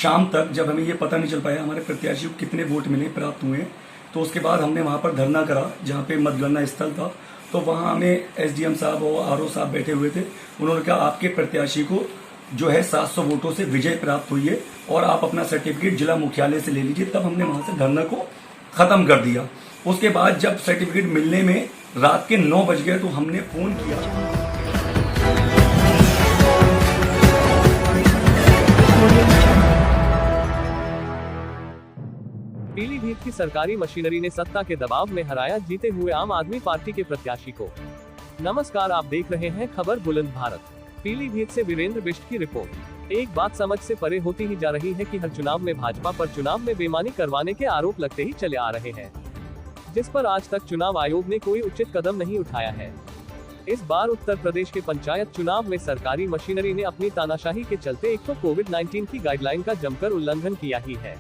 शाम तक जब हमें ये पता नहीं चल पाया हमारे प्रत्याशी को कितने वोट मिले प्राप्त हुए, तो उसके बाद हमने वहां पर धरना करा जहां पे मतगणना स्थल था। तो वहां हमें एसडीएम साहब और आरओ साहब बैठे हुए थे। उन्होंने कहा आपके प्रत्याशी को जो है 700 वोटों से विजय प्राप्त हुई है और आप अपना सर्टिफिकेट जिला मुख्यालय से ले लीजिए। तब हमने वहां से धरना को खत्म कर दिया। उसके बाद जब सर्टिफिकेट मिलने में रात के 9 बज गए तो हमने फोन किया। पीलीभीत की सरकारी मशीनरी ने सत्ता के दबाव में हराया जीते हुए आम आदमी पार्टी के प्रत्याशी को। नमस्कार, आप देख रहे हैं खबर बुलंद भारत। पीलीभीत से वीरेंद्र बिष्ट की रिपोर्ट। एक बात समझ से परे होती ही जा रही है कि हर चुनाव में भाजपा पर चुनाव में बेईमानी करवाने के आरोप लगते ही चले आ रहे हैं, जिस पर आज तक चुनाव आयोग ने कोई उचित कदम नहीं उठाया है। इस बार उत्तर प्रदेश के पंचायत चुनाव में सरकारी मशीनरी ने अपनी तानाशाही के चलते एक तो कोविड-19 की गाइडलाइन का जमकर उल्लंघन किया ही है,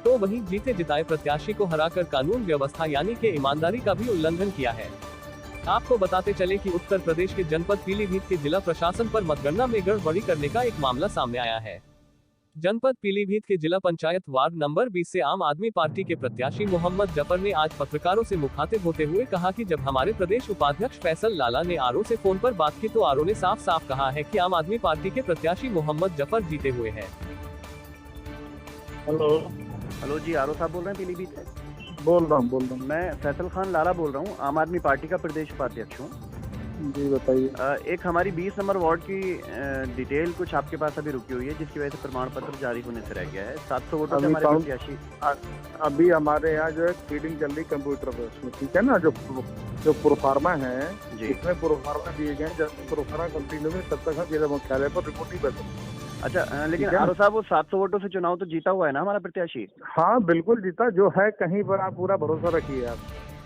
तो वहीं जीते जिताए प्रत्याशी को हराकर कानून व्यवस्था यानी कि ईमानदारी का भी उल्लंघन किया है। आपको बताते चले कि उत्तर प्रदेश के जनपद पीलीभीत के जिला प्रशासन पर मतगणना में गड़बड़ी करने का एक मामला सामने आया है। जनपद पीलीभीत के जिला पंचायत वार्ड नंबर 20 से आम आदमी पार्टी के प्रत्याशी मोहम्मद जफर ने आज पत्रकारों से मुखातिब होते हुए कहा कि जब हमारे प्रदेश उपाध्यक्ष फैसल लाला ने आरओ से फोन पर बात की तो आरओ ने साफ साफ कहा है कि आम आदमी पार्टी के प्रत्याशी मोहम्मद जफर जीते हुए हैं। हेलो जी, आरओ साहब बोल रहे हैं पीलीभीत से? बोल रहा हूँ। मैं फैसल खान लाला बोल रहा हूँ, आम आदमी पार्टी का प्रदेश उपाध्यक्ष हूँ। जी बताइए। एक हमारी 20 नंबर वार्ड की डिटेल कुछ आपके पास अभी रुकी हुई है, जिसकी वजह से प्रमाण पत्र जारी होने से रह गया है। 700 वोटों से हमारे प्रत्याशी अभी हमारे यहाँ जो है फीडिंग चल रही कंप्यूटर पे, उसमें ठीक है ना, जो प्रोफार्मा है इसमें प्रोफार्मा दिए गए, जब प्रोफार्मा कंटिन्यू में तब तक हम जिला मुख्यालय पर रिपोर्ट नहीं कर सकते। अच्छा, लेकिन आरओ साहब वो 700 वोटों से चुनाव तो जीता हुआ है ना हमारा प्रत्याशी? हाँ बिल्कुल जीता, जो है कहीं पर आप पूरा भरोसा रखिए आप,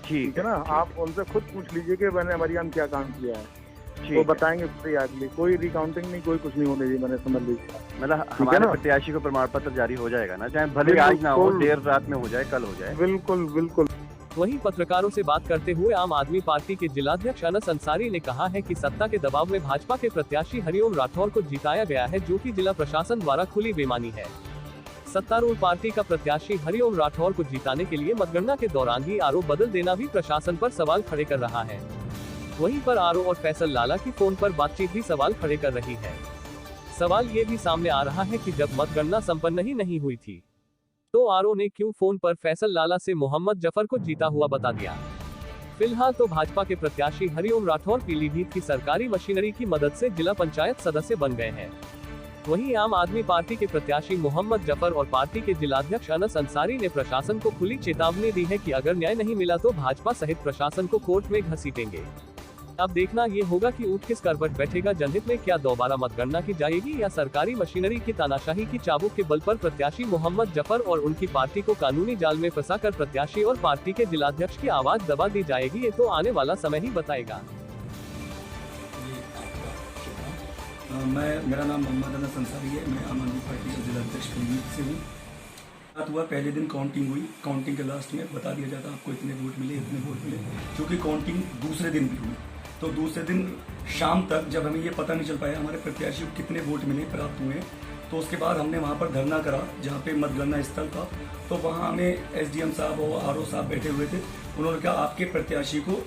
ठीक है ना। आप उनसे खुद पूछ लीजिए कि मैंने हमारे यहाँ क्या काम किया है, वो बताएंगे पूरी आदमी। कोई रिकाउंटिंग नहीं, कोई कुछ नहीं होने दी, मैंने समझ लीजिए। मतलब हमारे प्रत्याशी को प्रमाण पत्र जारी हो जाएगा ना, चाहे भले आज ना हो, देर रात में हो जाए, कल हो जाए। बिल्कुल बिल्कुल। वहीं पत्रकारों से बात करते हुए आम आदमी पार्टी के जिलाध्यक्ष अनस अंसारी ने कहा है कि सत्ता के दबाव में भाजपा के प्रत्याशी हरिओम राठौर को जिताया गया है, जो कि जिला प्रशासन द्वारा खुली बेईमानी है। सत्तारूढ़ पार्टी का प्रत्याशी हरिओम राठौर को जिताने के लिए मतगणना के दौरान ही आरओ बदल देना भी प्रशासन पर सवाल खड़े कर रहा है। वहीं पर आरओ और फैसल लाला की फोन पर बातचीत भी सवाल खड़े कर रही है। सवाल ये भी सामने आ रहा है कि जब मतगणना संपन्न ही नहीं हुई थी तो आरओ ने क्यों फोन पर फैसल लाला से मोहम्मद जफर को जीता हुआ बता दिया। फिलहाल तो भाजपा के प्रत्याशी हरिओम राठौर पीलीभीत की सरकारी मशीनरी की मदद से जिला पंचायत सदस्य बन गए हैं। वहीं आम आदमी पार्टी के प्रत्याशी मोहम्मद जफर और पार्टी के जिलाध्यक्ष अनस अंसारी ने प्रशासन को खुली चेतावनी दी है कि अगर न्याय नहीं मिला तो भाजपा सहित प्रशासन को कोर्ट में घसीटेंगे। अब देखना ये होगा कि ऊंट किस करवट बैठेगा। जनहित में क्या दोबारा मतगणना की जाएगी या सरकारी मशीनरी की तानाशाही की चाबुक के बल पर प्रत्याशी मोहम्मद जफर और उनकी पार्टी को कानूनी जाल में फंसाकर प्रत्याशी और पार्टी के जिलाध्यक्ष की आवाज दबा दी जाएगी, ये तो आने वाला समय ही बताएगा। मेरा नाम मोहम्मद अनस अंसारी है। मैं आम आदमी पार्टी का जिलाध्यक्ष पीलीभीत से हूँ। बात हुआ पहले दिन काउंटिंग हुई, काउंटिंग के लास्ट में बता दिया जाता आपको इतने वोट मिले, इतने वोट मिले। क्योंकि काउंटिंग दूसरे दिन भी हुई, तो दूसरे दिन शाम तक जब हमें ये पता नहीं चल पाया हमारे प्रत्याशी को कितने वोट मिले प्राप्त हुए, तो उसके बाद हमने वहाँ पर धरना करा जहाँ पे मतगणना स्थल था। तो वहाँ हमें एसडीएम साहब और आरओ साहब बैठे हुए थे। उन्होंने कहा आपके प्रत्याशी को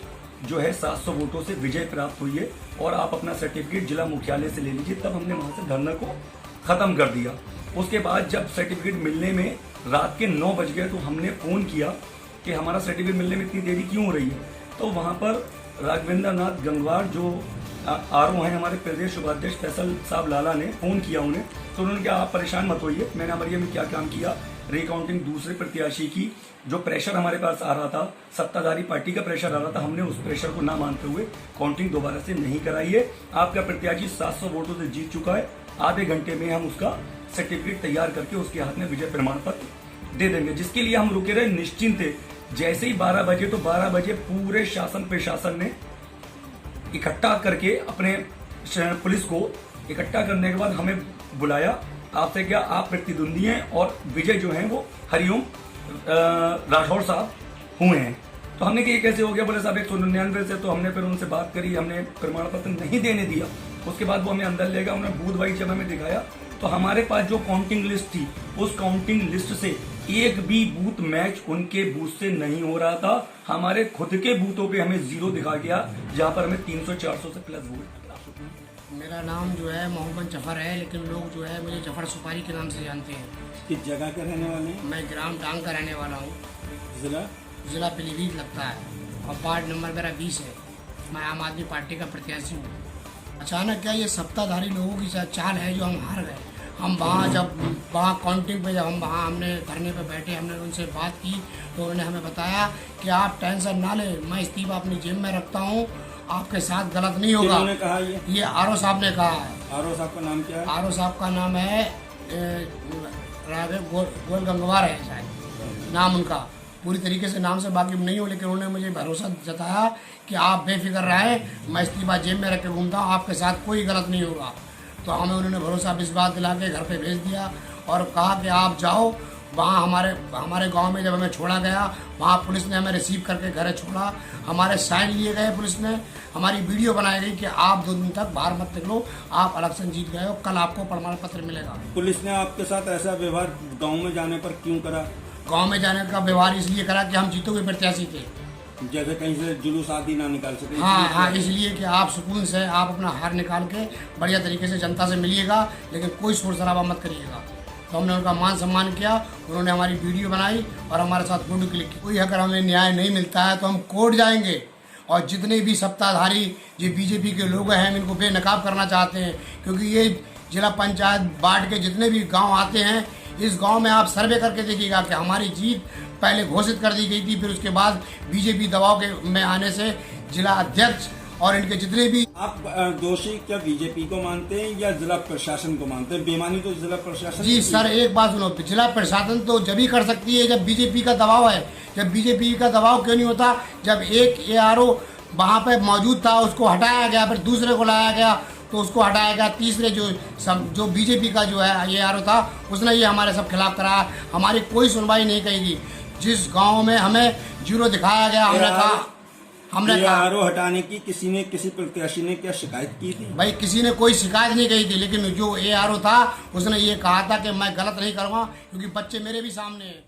जो है 700 वोटों से विजय प्राप्त हुई है और आप अपना सर्टिफिकेट जिला मुख्यालय से ले लीजिए। तब हमने वहाँ से धरना को खत्म कर दिया। उसके बाद जब सर्टिफिकेट मिलने में रात के 9 बज गए तो हमने फोन किया कि हमारा सर्टिफिकेट मिलने में इतनी देरी क्यों हो रही है। तो वहाँ पर राघवेंद्र नाथ गंगवार जो आरओ हैं हमारे प्रदेश उपाध्यक्ष फैसल साहब लाला ने फोन किया उन्हें। तो उन्होंने कहा आप परेशान मत होइए, मैंने हमारे में क्या काम किया। रिकाउंटिंग दूसरे प्रत्याशी की जो प्रेशर हमारे पास आ रहा था, सत्ताधारी पार्टी का प्रेशर आ रहा था, हमने उस प्रेशर को ना मानते हुए काउंटिंग दोबारा से नहीं कराई है। आपका प्रत्याशी 700 वोटों से जीत चुका है। आधे घंटे में हम उसका सर्टिफिकेट तैयार करके उसके हाथ में विजय प्रमाण पत्र दे देंगे, जिसके लिए हम रुके रहे निश्चिंत थे। जैसे ही 12 बजे तो 12 बजे पूरे शासन प्रशासन ने इकट्ठा करके अपने पुलिस को इकट्ठा करने के बाद हमें बुलाया। आपसे क्या आप प्रतिद्वंदी हैं और विजय जो है वो हरिओम राठौर साहब हुए हैं। तो हमने कि ये कैसे हो गया, बोले साहब 199 से। तो हमने फिर उनसे बात करी, हमने प्रमाण पत्र नहीं देने दिया। उसके बाद वो हमें अंदर ले गया, उन्होंने बूथ वाइज जब हमें दिखाया तो हमारे पास जो काउंटिंग लिस्ट थी, उस काउंटिंग लिस्ट से एक भी बूथ मैच उनके बूथ से नहीं हो रहा था। हमारे खुद के बूथों पे हमें 0 दिखा गया, जहां पर हमें 300-400 से प्लस वोट। मेरा नाम जो है मोहम्मद जफर है, लेकिन लोग जो है मुझे जफर सुपारी के नाम से जानते हैं। किस जगह के रहने वाले हैं? मैं ग्राम डांग का रहने वाला हूँ। जिला पीलीभीत लगता है और वार्ड नंबर मेरा 20 है। मैं आम आदमी पार्टी का प्रत्याशी हूँ। अचानक क्या ये सत्ताधारी लोगों की चाल है जो हम हार गए। हम वहाँ काउंटिंग पे जब हमने धरने पे बैठे, हमने उनसे बात की तो उन्होंने हमें बताया कि आप टेंशन ना लें, मैं इस्तीफा अपनी जेब में रखता हूँ, आपके साथ गलत नहीं होगा। किन्होंने कहा ये आरओ साहब ने कहा है। आरओ साहब का नाम क्या है? आरओ साहब का नाम है गोल गंगवार है शायद नाम उनका। पूरी तरीके से नाम से वाकिफ नहीं हो, लेकिन उन्होंने मुझे भरोसा जताया कि आप बेफिक्र रहें, मैं इस्तीफा जेब में रख के घूमता हूँ, आपके साथ कोई गलत नहीं होगा। तो हमें उन्होंने भरोसा इस बात दिला के घर पे भेज दिया और कहा कि आप जाओ। वहाँ हमारे गांव में जब हमें छोड़ा गया, वहाँ पुलिस ने हमें रिसीव करके घर छोड़ा। हमारे साइन लिए गए, पुलिस ने हमारी वीडियो बनाई गई कि आप 2 दिन तक बाहर मत निकलो, आप इलेक्शन जीत गए हो, कल आपको प्रमाण पत्र मिलेगा। पुलिस ने आपके साथ ऐसा व्यवहार गाँव में जाने पर क्यों करा? गांव में जाने का व्यवहार इसलिए करा कि हम जीतो हुए प्रत्याशी थे, जैसे कहीं से जुलूस आदि ना निकाल सके। हाँ, इसलिए कि आप सुकून से आप अपना हार निकाल के बढ़िया तरीके से जनता से मिलिएगा, लेकिन कोई शोर शराबा मत करिएगा। तो हमने उनका मान सम्मान किया, उन्होंने हमारी वीडियो बनाई और हमारे साथ फोटो क्लिक की। कोई अगर हमें न्याय नहीं मिलता है तो हम कोर्ट जाएंगे और जितने भी सत्ताधारी जो बीजेपी के लोग हैं, हम इनको बेनकाब करना चाहते हैं, क्योंकि ये जिला पंचायत वार्ड के जितने भी गाँव आते हैं, इस गांव में आप सर्वे करके देखिएगा कि हमारी जीत पहले घोषित कर दी गई थी, फिर उसके बाद बीजेपी दबाव के में आने से जिला अध्यक्ष और इनके जितने भी। आप दोषी क्या बीजेपी को मानते हैं या जिला प्रशासन को मानते हैं? बेईमानी तो जिला प्रशासन। जी सर, एक बात सुनो, जिला प्रशासन तो जब ही कर सकती है जब बीजेपी का दबाव है। जब बीजेपी का दबाव क्यों नहीं होता? जब एक ARO वहाँ पे मौजूद था, उसको हटाया गया, फिर दूसरे को लाया गया तो उसको हटाया गया, तीसरे जो बीजेपी का जो है ARO था, उसने ये हमारे सब खिलाफ कराया। हमारी कोई सुनवाई नहीं करेगी। जिस गांव में हमें 0 दिखाया गया, हमने कहा ARO हटाने की किसी प्रत्याशी ने क्या शिकायत की थी? भाई किसी ने कोई शिकायत नहीं की थी, लेकिन जो ARO था उसने ये कहा था कि मैं गलत नहीं करूँगा, क्योंकि बच्चे मेरे भी सामने हैं।